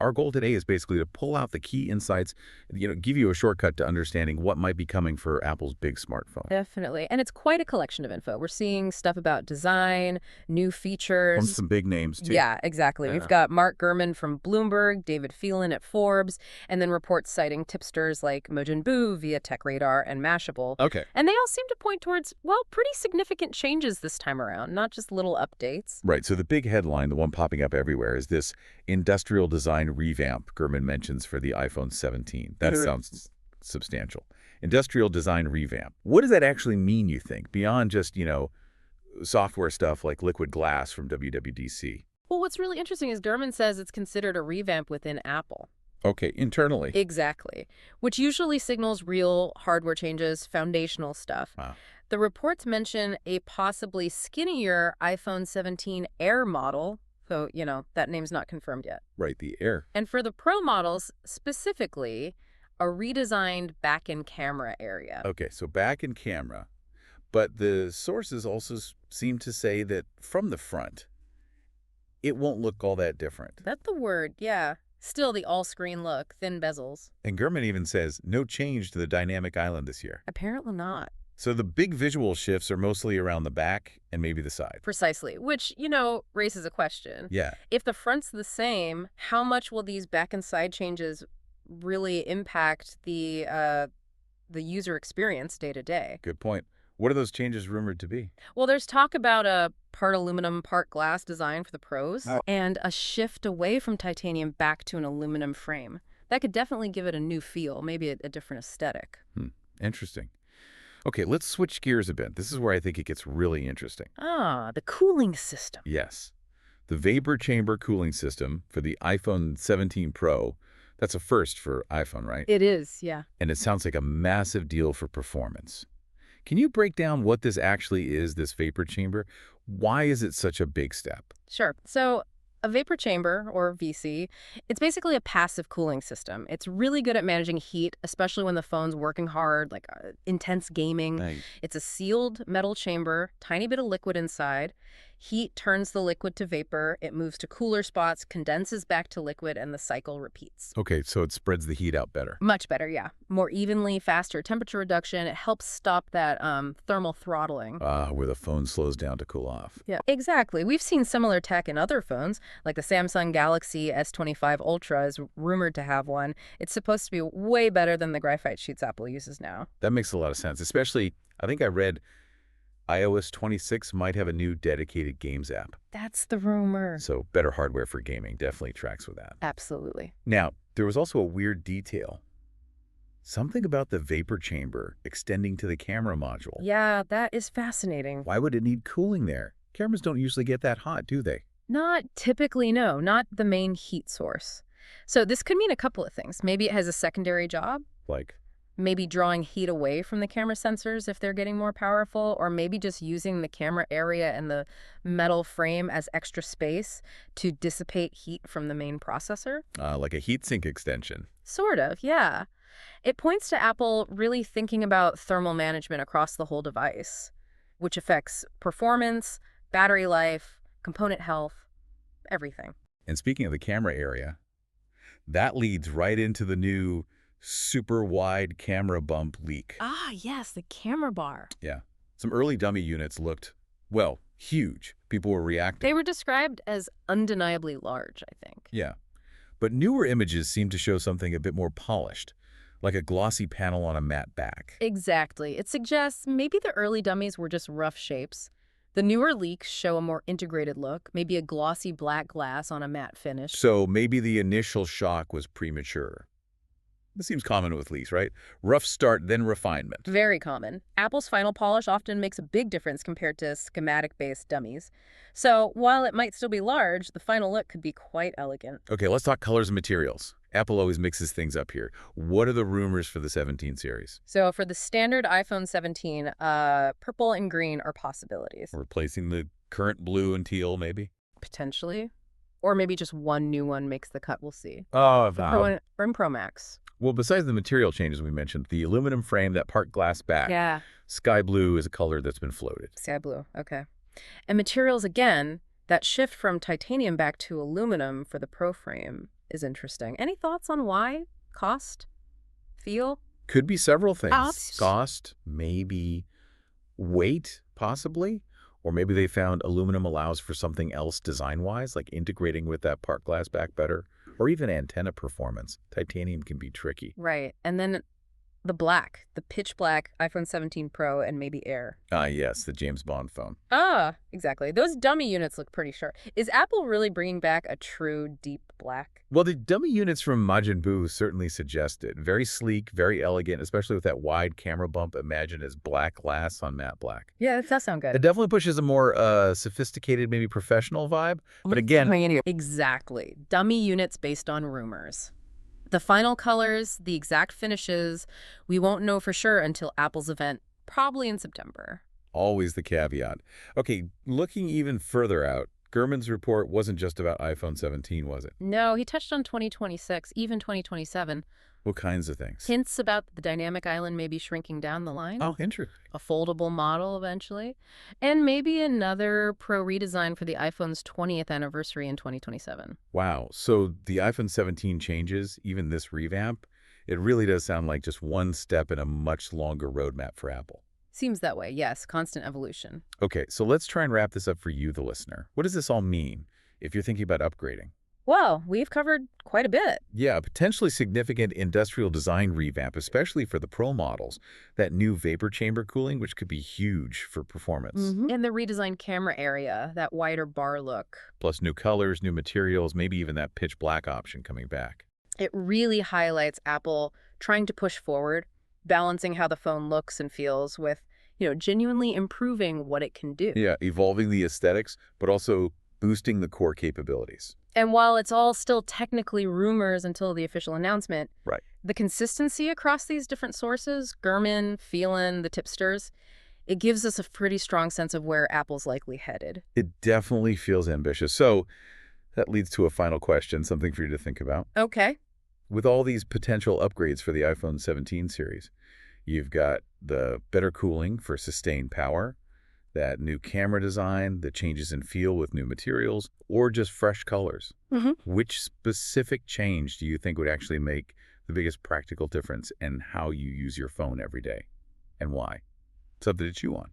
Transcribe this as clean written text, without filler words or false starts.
Our goal today is basically to pull out the key insights, give you a shortcut to understanding what might be coming for Apple's big smartphone. Definitely. And it's quite a collection of info. We're seeing stuff about design, new From features. some big names, too. Yeah, exactly. We've Yeah. got Mark Gurman from Bloomberg, David Phelan at Forbes, and then reports citing tipsters like Mojin Bu via TechRadar and Mashable. Okay. And they all seem to point towards, well, pretty significant changes this time around, not just little updates. Right. So the big headline, the one popping up everywhere, is this industrial design revamp Gurman mentions for the iPhone 17. That sounds substantial. Industrial design revamp. What does that actually mean, you think, beyond just, software stuff like liquid glass from WWDC? Well, what's really interesting is Gurman says it's considered a revamp within Apple. Okay, internally. Exactly, which usually signals real hardware changes, foundational stuff. Wow. The reports mention a possibly skinnier iPhone 17 Air model, so, that name's not confirmed yet. Right, the Air. And for the Pro models, specifically, a redesigned back-end camera area. Okay, so back in camera. But the sources also seem to say that from the front, it won't look all that different. That's the word, yeah. Still the all-screen look, thin bezels. And Gurman even says no change to the dynamic island this year. Apparently not. So the big visual shifts are mostly around the back and maybe the side. Precisely, which, raises a question. Yeah. If the front's the same, how much will these back and side changes really impact the user experience day to day? Good point. What are those changes rumored to be? Well, there's talk about a part aluminum, part glass design for the Pros, Oh. and a shift away from titanium back to an aluminum frame. That could definitely give it a new feel, maybe a different aesthetic. Interesting. Okay, let's switch gears a bit. This is where I think it gets really interesting. Ah, the cooling system. Yes. The vapor chamber cooling system for the iPhone 17 Pro, that's a first for iPhone, right? It is, yeah. And it sounds like a massive deal for performance. Can you break down what this actually is, this vapor chamber? Why is it such a big step? Sure. So a vapor chamber, or VC, it's basically a passive cooling system. It's really good at managing heat, especially when the phone's working hard, like intense gaming. Nice. It's a sealed metal chamber, tiny bit of liquid inside. Heat turns the liquid to vapor. It moves to cooler spots, condenses back to liquid, and the cycle repeats. Okay, so it spreads the heat out better. Much better, yeah. More evenly, faster temperature reduction. It helps stop that thermal throttling. Where the phone slows down to cool off. Yeah, exactly. We've seen similar tech in other phones, like the Samsung Galaxy S25 Ultra is rumored to have one. It's supposed to be way better than the graphite sheets Apple uses now. That makes a lot of sense, especially, I think I read iOS 26 might have a new dedicated games app. That's the rumor. So better hardware for gaming definitely tracks with that. Absolutely. Now, there was also a weird detail. Something about the vapor chamber extending to the camera module. Yeah, that is fascinating. Why would it need cooling there? Cameras don't usually get that hot, do they? Not typically, no. Not the main heat source. So this could mean a couple of things. Maybe it has a secondary job. Like, Maybe drawing heat away from the camera sensors if they're getting more powerful, or maybe just using the camera area and the metal frame as extra space to dissipate heat from the main processor. like a heatsink extension. Sort of, yeah. It points to Apple really thinking about thermal management across the whole device, which affects performance, battery life, component health, everything. And speaking of the camera area, that leads right into the new super wide camera bump leak. Ah, yes, the camera bar. Yeah. Some early dummy units looked, well, huge. People were reacting. They were described as undeniably large, I think. Yeah. But newer images seem to show something a bit more polished, like a glossy panel on a matte back. Exactly. It suggests maybe the early dummies were just rough shapes. The newer leaks show a more integrated look, maybe a glossy black glass on a matte finish. So maybe the initial shock was premature. This seems common with leaks, right? Rough start, then refinement. Very common. Apple's final polish often makes a big difference compared to schematic-based dummies. So while it might still be large, the final look could be quite elegant. Okay, let's talk colors and materials. Apple always mixes things up here. What are the rumors for the 17 series? So for the standard iPhone 17, purple and green are possibilities. Replacing the current blue and teal, maybe? Potentially. Or maybe just one new one makes the cut, we'll see. Oh, Pro Max. Well, besides the material changes we mentioned, the aluminum frame, that part glass back, Yeah. sky blue is a color that's been floated. Sky blue, okay. And materials, again, that shift from titanium back to aluminum for the Pro frame. is interesting. Any thoughts on why? Cost? Feel? Could be several things. Cost? Cost, maybe weight, possibly. Or maybe they found aluminum allows for something else design-wise, like integrating with that part glass back better, or even antenna performance. Titanium can be tricky. Right. And then the pitch black iPhone 17 Pro and maybe Air. Ah, yes, the James Bond phone. Ah, exactly. Those dummy units look pretty sharp. Is Apple really bringing back a true deep black? Well, the dummy units from Majin Buu certainly suggest it. Very sleek, very elegant, especially with that wide camera bump imagined as black glass on matte black. Yeah, that does sound It good. definitely pushes a more sophisticated, maybe professional vibe. But again, Exactly. Dummy units based on rumors. The final colors, the exact finishes, we won't know for sure until Apple's event, probably in September. always the caveat. Okay, looking even further out, Gurman's report wasn't just about iPhone 17, was it? No, he touched on 2026, even 2027. What kinds of things? Hints about the dynamic island maybe shrinking down the line. Oh, interesting. A foldable model eventually. And maybe another Pro redesign for the iPhone's 20th anniversary in 2027. Wow. So the iPhone 17 changes, even this revamp, it really does sound like just one step in a much longer roadmap for Apple. Seems that way, yes. Constant evolution. Okay, so let's try and wrap this up for you, the listener. What does this all mean if you're thinking about upgrading? Well, we've covered quite a bit. Yeah, a potentially significant industrial design revamp, especially for the Pro models. That new vapor chamber cooling, which could be huge for performance. And the redesigned camera area, that wider bar look. Plus new colors, new materials, maybe even that pitch black option coming back. It really highlights Apple trying to push forward, balancing how the phone looks and feels with, genuinely improving what it can do. Yeah, evolving the aesthetics, but also boosting the core capabilities. And while it's all still technically rumors until the official announcement, Right. the consistency across these different sources, Gurman, Phelan, the tipsters, it gives us a pretty strong sense of where Apple's likely headed. It definitely feels ambitious. So that leads to a final question, something for you to think about. Okay. With all these potential upgrades for the iPhone 17 series, you've got the better cooling for sustained power, that new camera design, the changes in feel with new materials, or just fresh colors. Which specific change do you think would actually make the biggest practical difference in how you use your phone every day? And why? Something to chew on.